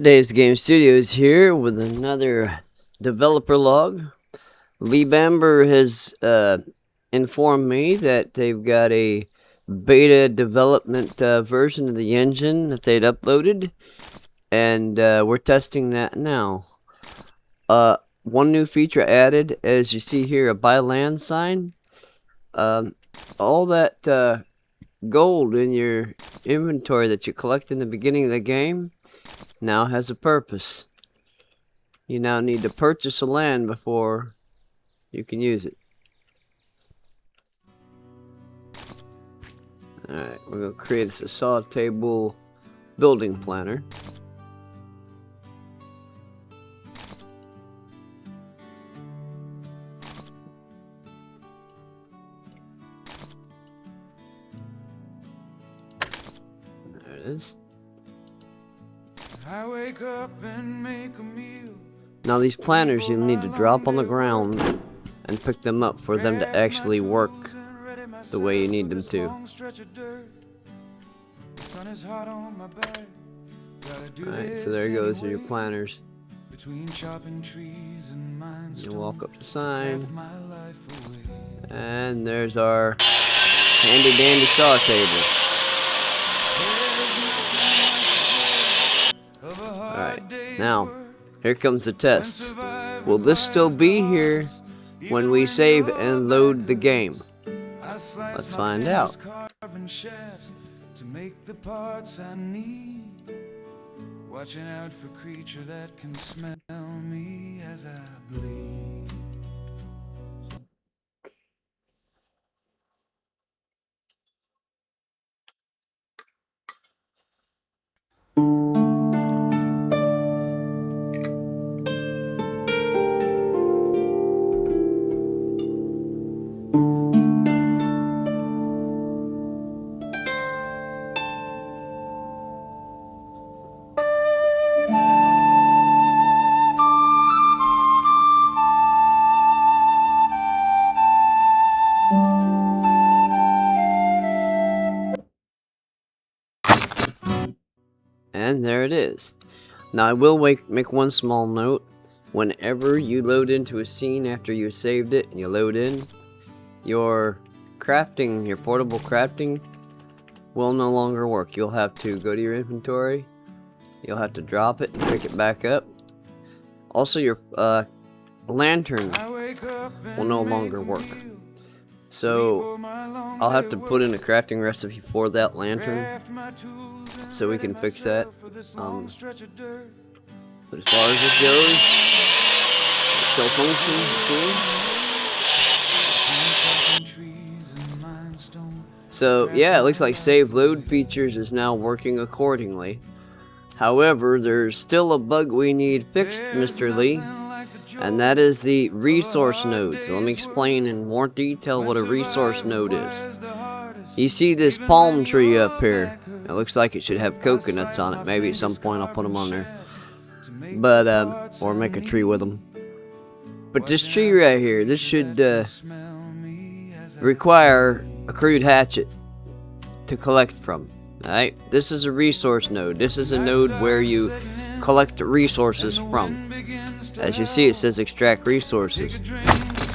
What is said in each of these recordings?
Dave's Game Studios here with another developer log. Lee Bamber has informed me that they've got a beta development version of the engine that they'd uploaded, and we're testing that now. One new feature added, as you see here, a buy land sign. All that gold in your inventory that you collect in the beginning of the game now has a purpose. You now need to purchase a land before you can use it. Alright, we're going to create a saw table building planner. There it is. I wake up and make a meal. Now these planners you'll need to drop on the ground and pick them up for them to actually work the way you need them to. Alright, so there goes your planners. You walk up the sign, and there's our handy dandy saw table. Alright, now, here comes the test. Will this still be here when we save and load the game? Let's find out. Watching out for creature that can smell me as I bleed. And there it is. Now I will make one small note. Whenever you load into a scene after you saved it and you load in, your crafting, your portable crafting will no longer work. You'll have to go to your inventory, you'll have to drop it and pick it back up. Also your lantern will no longer work. So I'll have to put in a crafting recipe for that lantern so we can fix that. But as far as this goes, it still functions. So yeah, it looks like save load features is now working accordingly. However, there's still a bug we need fixed, Mr. Lee. And that is the resource node. So let me explain in more detail what a resource node is. You see this palm tree up here. It looks like it should have coconuts on it. Maybe at some point I'll put them on there. But, or make a tree with them. But this tree right here, this should require a crude hatchet to collect from. Alright? This is a resource node. This is a node where you collect resources from. As you see, it says extract resources.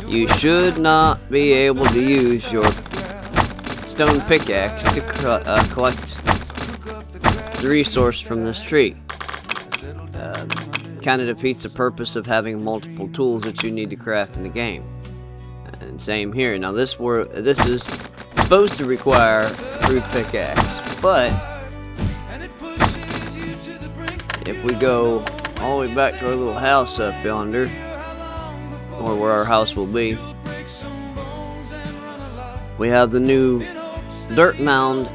You should not be able to use your stone pickaxe to collect the resource from this tree. Kind of defeats the purpose of having multiple tools that you need to craft in the game. And same here. Now this is supposed to require a crude pickaxe, but if we go all the way back to our little house up yonder, or where our house will be, we have the new dirt mound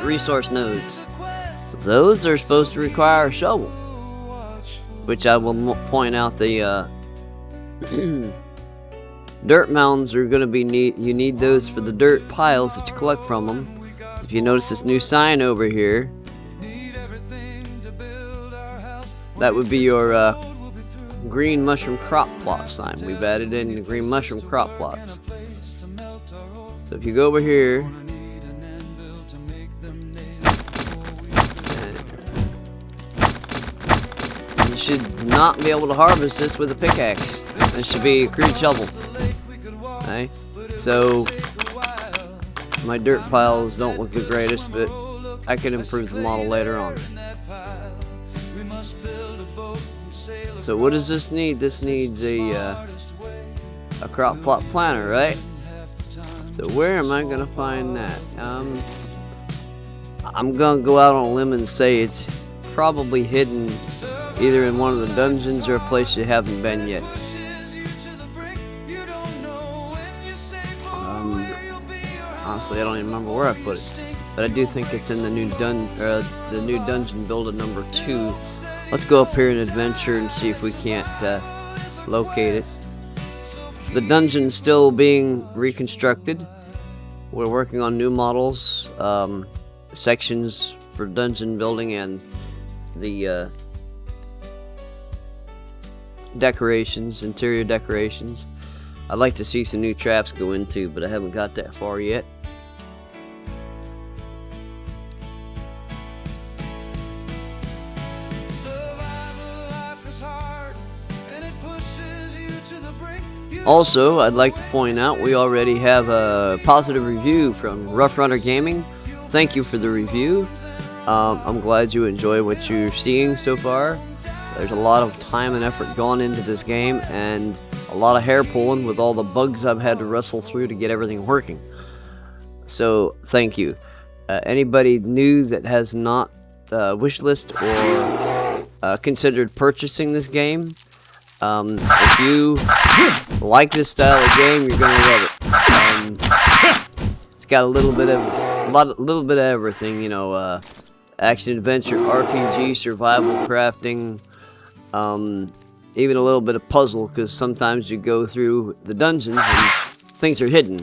resource nodes. Those are supposed to require a shovel, which I will point out the dirt mounds are going to be you need those for the dirt piles that you collect from them. If you notice this new sign over here, that would be your green mushroom crop plot sign. We've added in the green mushroom crop plots. So if you go over here, you should not be able to harvest this with a pickaxe. It should be a crude shovel. Okay? So, my dirt piles don't look the greatest, but I can improve the model later on. So what does this need? This needs a crop plot planter, right? So where am I gonna find that? I'm gonna go out on a limb and say it's probably hidden either in one of the dungeons or a place you haven't been yet. Honestly, I don't even remember where I put it, but I do think it's in the new dungeon builder number 2. Let's go up here and adventure and see if we can't locate it. The dungeon's still being reconstructed. We're working on new models, sections for dungeon building, and the decorations, interior decorations. I'd like to see some new traps go into, but I haven't got that far yet. Also, I'd like to point out we already have a positive review from Rough Runner Gaming. Thank you for the review. I'm glad you enjoy what you're seeing so far. There's a lot of time and effort gone into this game, and a lot of hair pulling with all the bugs I've had to wrestle through to get everything working. So, thank you. Anybody new that has not wishlist or considered purchasing this game, if you like this style of game, you're gonna love it. It's got a little bit of everything, you know, action adventure, RPG, survival crafting, even a little bit of puzzle, because sometimes you go through the dungeons and things are hidden,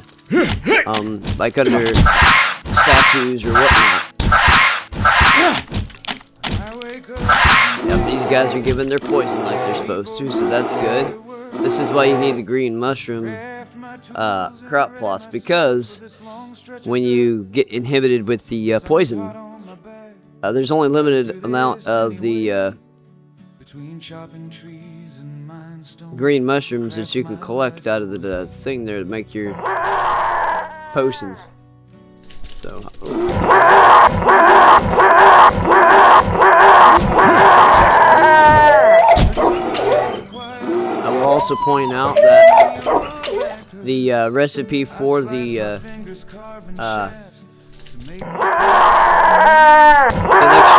like under statues or whatnot. Yep, these guys are giving their poison like they're supposed to, so that's good. This is why you need the green mushroom crop plots, because when you get inhibited with the poison, there's only a limited amount of the green mushrooms that you can collect out of the thing there to make your potions. So. I will also point out that the recipe for the elixir,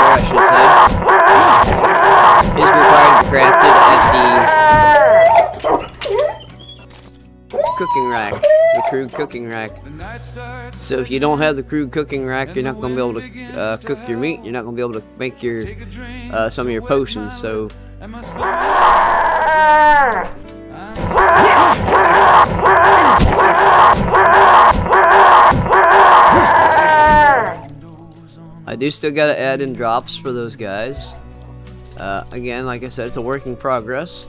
I should say, is required to be crafted at the cooking rack, the crude cooking rack. So if you don't have the crude cooking rack, you're not going to be able to cook your meat. You're not going to be able to make your some of your potions. So. I do still gotta add in drops for those guys. Again, like I said, it's a work in progress.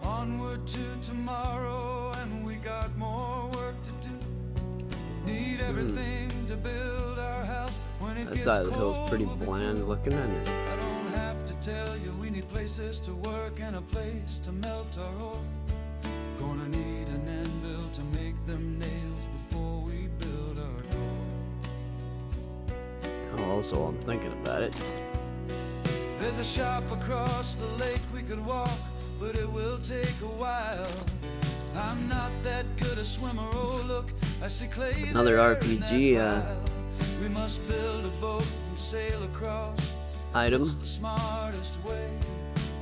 Onward to tomorrow, and we got more work to do. Need everything to build our house when it That side of the hill's cold pretty bland looking, isn't it? I don't have to tell you, we need places to work and a place to melt our ore. Gonna need an anvil to make them nails before we build our door. Also, I'm thinking about it. There's a shop across the lake we could walk, but it will take a while. I'm not that good a swimmer. Oh look, I see clay. Another RPG we must build a boat and sail across. item. The smartest way.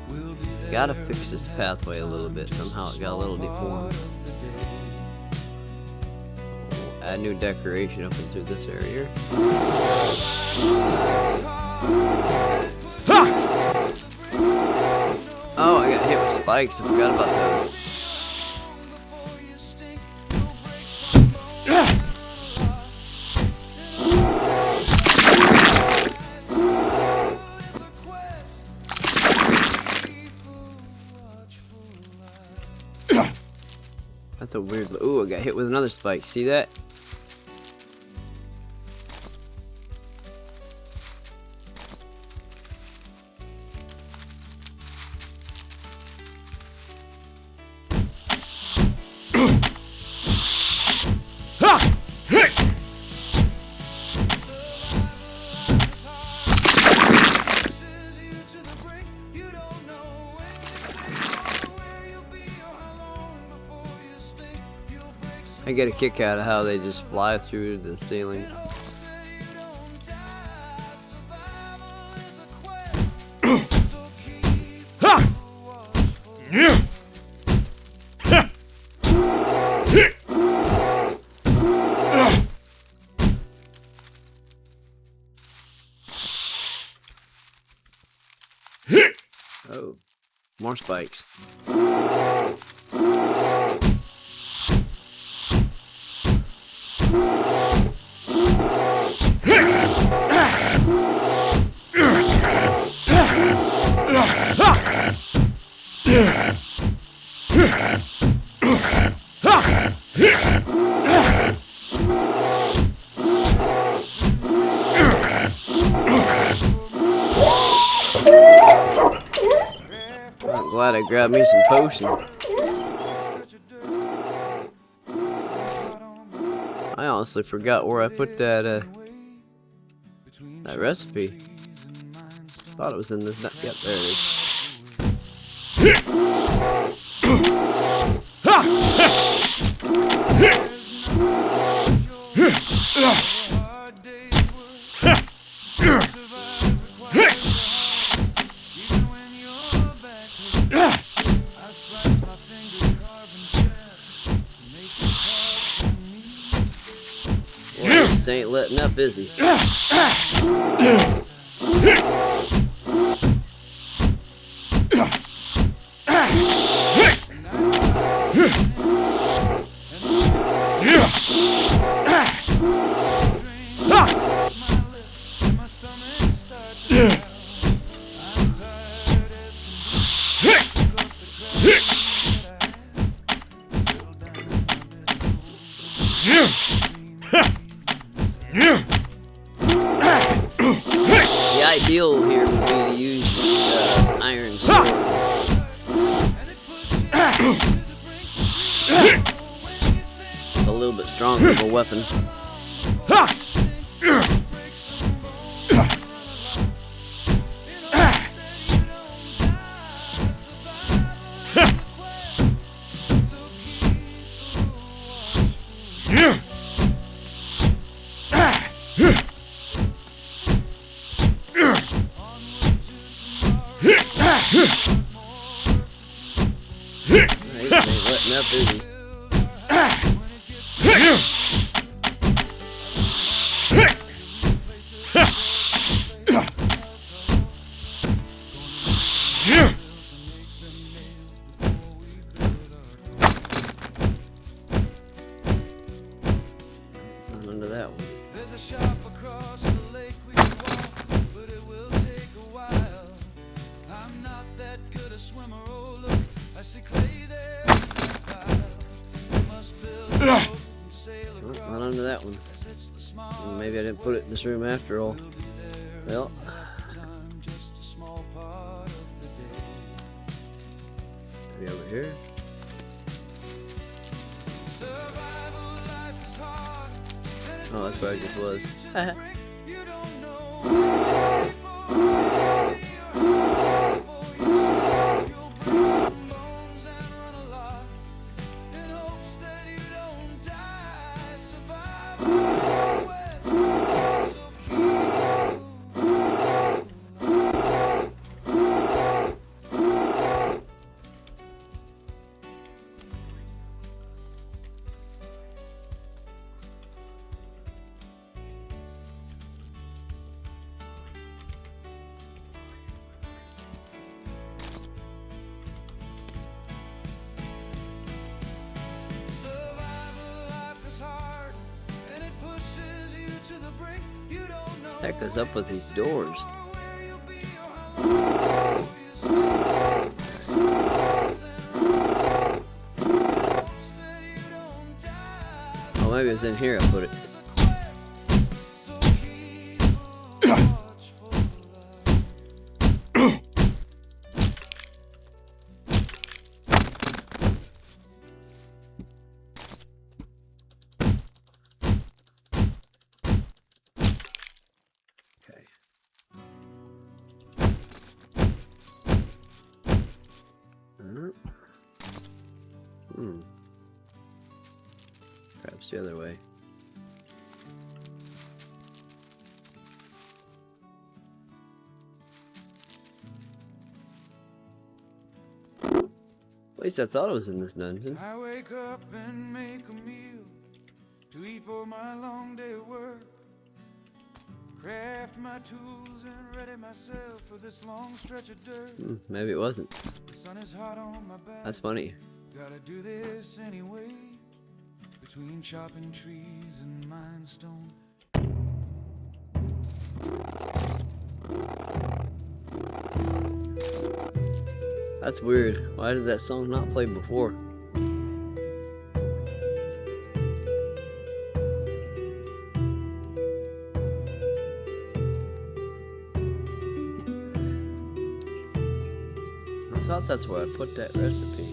We'll be there. Gotta fix this pathway a little bit. Somehow it got a little deformed. Add new decoration up and through this area. spikes. I forgot about those. Before you stink, you'll break some bones and run is a quest. Keep a watchful eye. That's a weird. Ooh, I got hit with another spike. See that? Pushes you to the brink. You don't know when you stay or where you'll be or how long before you stink. You'll break some I get a kick out of how they just fly through the ceiling. hopes that you don't die. Survival is a quest. So keep a watchful eye. Oh, more spikes. I'm glad I grabbed me some potion. I honestly forgot where I put that that recipe. Thought it was in this. Yep, there it is. Hard day's work. Survive requires even when you're back. I slice my fingers carving chefs to make it hard for me. Boy, this ain't letting up, is he? My lips and my stomach starts to growl. I'm tired as can be. Settle down a bit. The ideal here would be to use the iron sword. And it pushes you to the brink. It's a little bit stronger of a weapon. Ain't letting up, is he? Not under that one. There's a shop across the lake we can walk, but it will take a while. I'm not that good a swimmer, oh look, I see clay there in that pile. We must build a boat and sail Oh, across, not under that one. as it's the small Maybe I didn't put it in this room after all. Well, time, just a small part of the day. maybe over here. Survival life is hard, and it Oh, that's where I just was. pushes you to the brink. You don't know when you're safe or where you'll be or how long before you stop. You'll break some bones and run a lot in hopes that you don't die. Survival is a quest, so keep break. You don't know Heck is up with these doors? where you'll be or how long before you start. Hopes that you don't die. Oh, maybe it's in here. I put it. There's a quest, so keep a watchful eye. Okay. Perhaps the other way. At least I thought it was in this dungeon. I wake up and make a meal to eat for my long day of work. Craft my tools and ready myself for this long stretch of dirt. Maybe it wasn't. The sun is hot on my back. That's funny. Gotta do this anyway. Between chopping trees and mine stone. That's weird. Why did that song not play before? I thought that's where I put that recipe.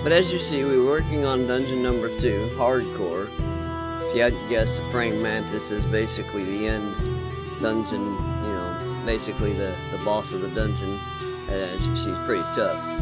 But as you see, we're working on dungeon number 2, hardcore. If you hadn't guessed, the praying mantis is basically the end dungeon, you know, basically the boss of the dungeon. And she's pretty tough.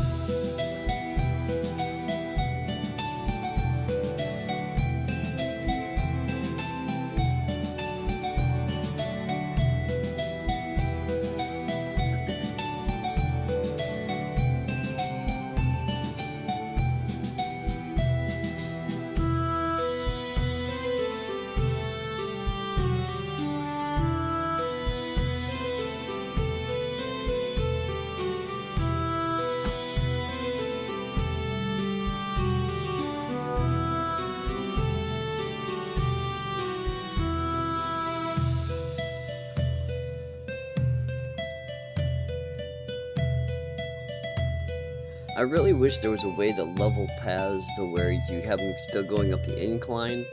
I really wish there was a way to level paths to where you have them still going up the incline,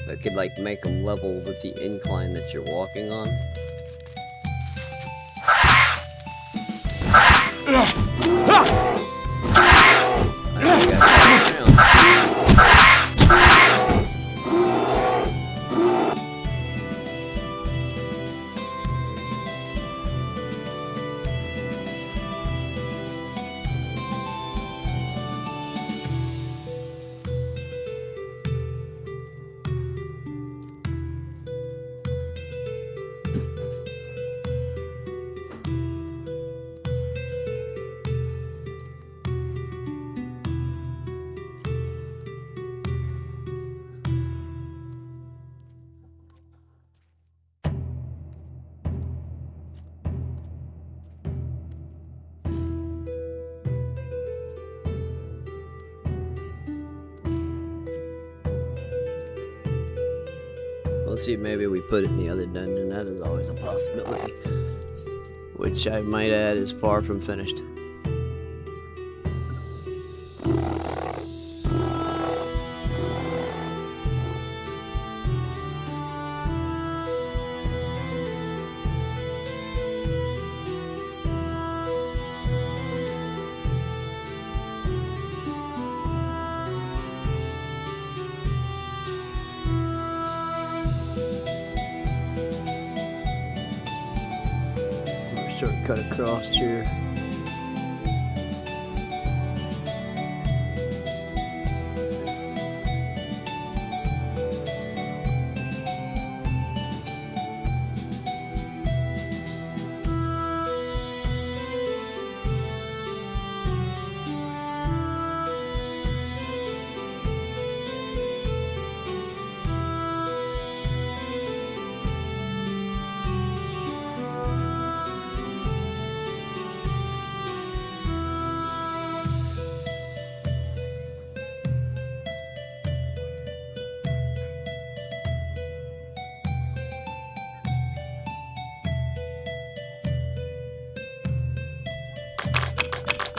but could like make them level with the incline that you're walking on. I think I got it down. Let's see, maybe we put it in the other dungeon. That is always a possibility. Which I might add is far from finished. Shortcut across here.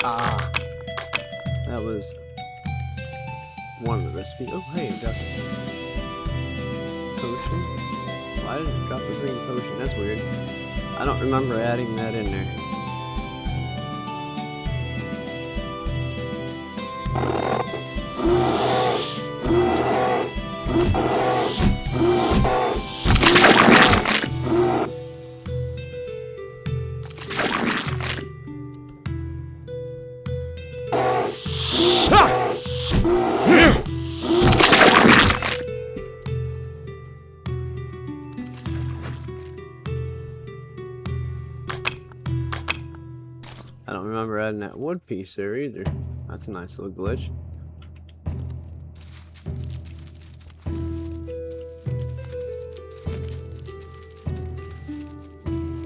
Ah, that was one of the recipes. Oh, hey, it dropped a potion. Why did it drop a green potion? That's weird. I don't remember adding that in there. I don't remember adding that wood piece there either. That's a nice little glitch.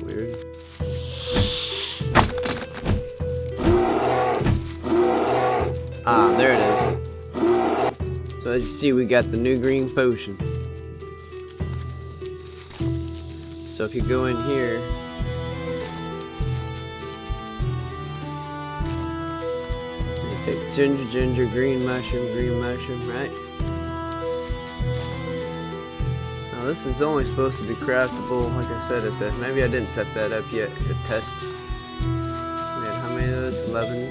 Weird. Ah, there it is. So as you see, we got the new green potion. So if you go in here, take ginger, green mushroom, right? Now this is only supposed to be craftable, like I said, maybe I didn't set that up yet to test. We had how many of those? 11.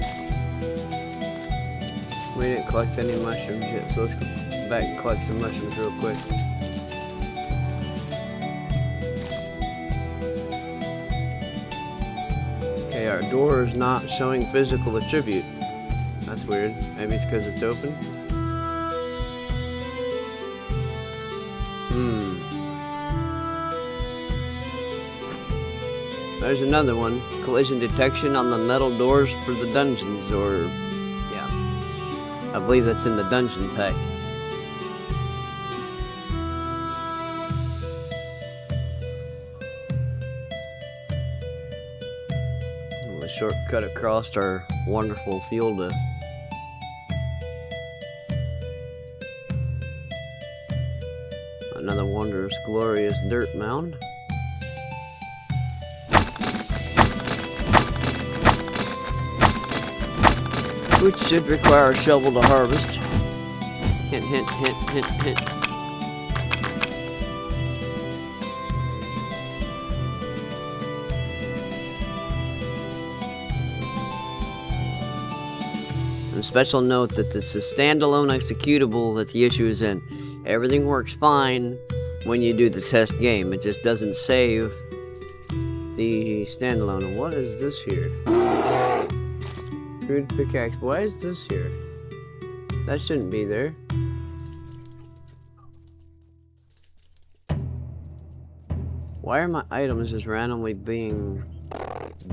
We didn't collect any mushrooms yet, so let's go back and collect some mushrooms real quick. Okay, our door is not showing physical attribute. That's weird. Maybe it's because it's open. There's another one. Collision detection on the metal doors for the dungeons, or... yeah. I believe that's in the dungeon pack. A shortcut across our wonderful field of another wondrous, glorious dirt mound. Which should require a shovel to harvest. Hint, hint, hint, hint, hint. And a special note that this is a standalone executable that the issue is in. Everything works fine when you do the test game. It just doesn't save the standalone. And what is this here? Crude pickaxe. Why is this here? That shouldn't be there. Why are my items just randomly being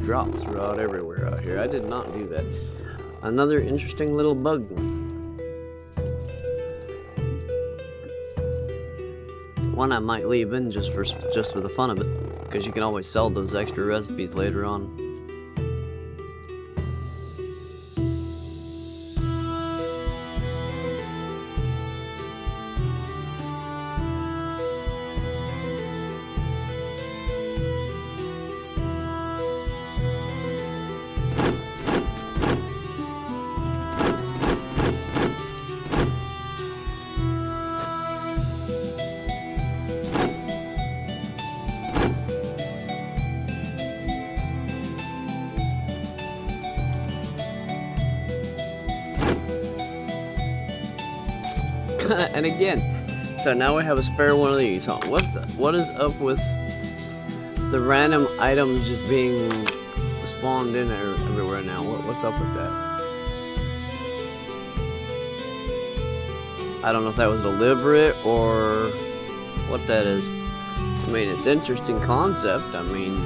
dropped throughout everywhere out here? I did not do that. Another interesting little bug. One I might leave in just for the fun of it, because you can always sell those extra recipes later on. And again, so now we have a spare one of these. Huh? What is up with the random items just being spawned in everywhere now? What's up with that? I don't know if that was deliberate or what that is. I mean, it's an interesting concept. I mean,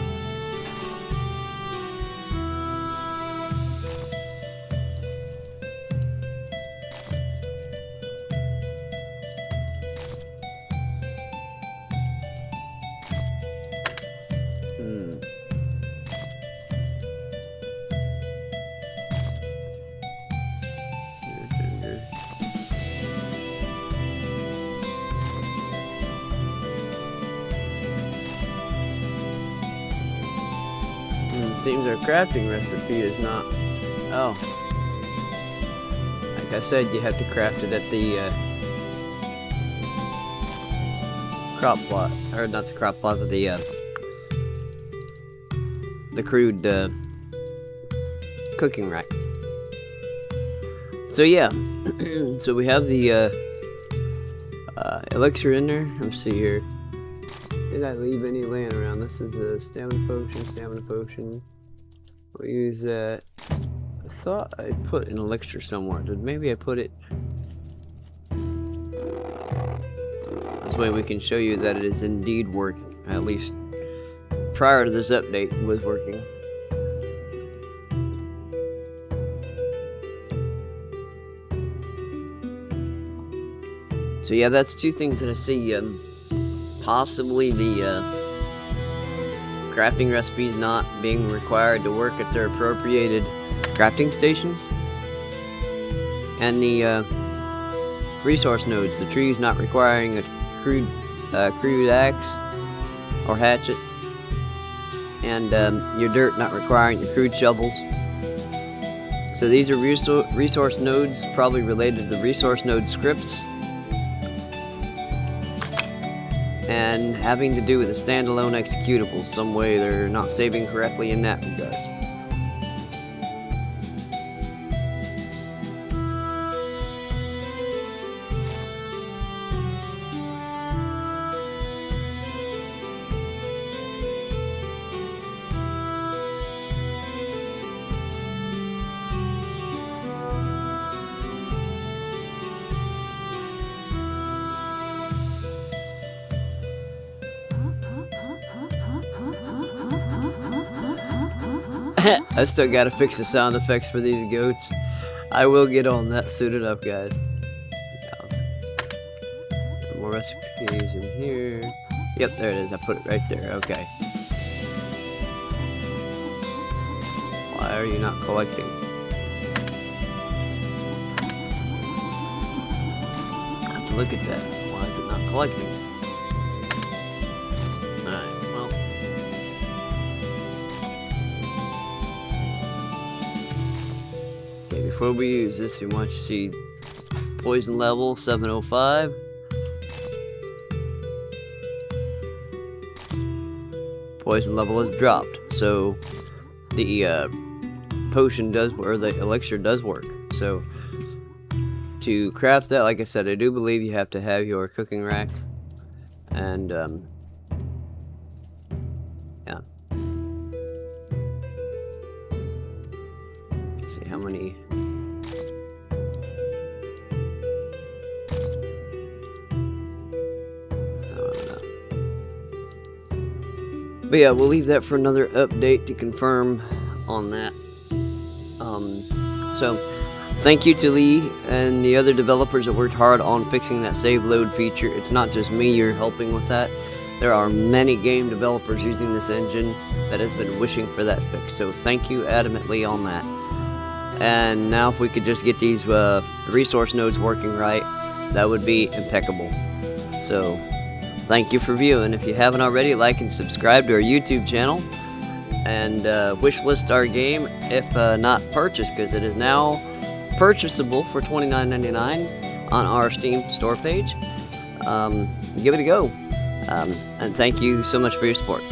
seems our crafting recipe is not Oh. Like I said, you have to craft it at the crop plot. Or not the crop plot, but the crude cooking rack. So yeah, so we have the elixir in there. Let's see here. Did I leave any laying around? This is a stamina potion. We'll use that. I thought I put an elixir somewhere. Maybe I put it... This way we can show you that it is indeed working. At least prior to this update, it was working. So yeah, that's two things that I see. Possibly the crafting recipes not being required to work at their appropriated crafting stations, and the resource nodes, the trees not requiring a crude axe or hatchet, and your dirt not requiring your crude shovels. So these are resource nodes, probably related to the resource node scripts, and having to do with a standalone executable. Some way they're not saving correctly in that regard. I still gotta fix the sound effects for these goats. I will get on that soon enough, guys. More recipes in here. Yep, there it is. I put it right there. Okay. Why are you not collecting? I have to look at that. Why is it not collecting? Before we use this, we want you to see poison level 705. Poison level has dropped, so the potion does, or the elixir does work. So to craft that, like I said, I do believe you have to have your cooking rack, and yeah. Let's see how many. But yeah, we'll leave that for another update to confirm on that. So, thank you to Lee and the other developers that worked hard on fixing that save load feature. It's not just me you're helping with that. There are many game developers using this engine that has been wishing for that fix. So thank you adamantly on that. And now if we could just get these resource nodes working right, that would be impeccable. So thank you for viewing. If you haven't already, like and subscribe to our YouTube channel, and wishlist our game if not purchased, because it is now purchasable for $29.99 on our Steam store page. Give it a go, and thank you so much for your support.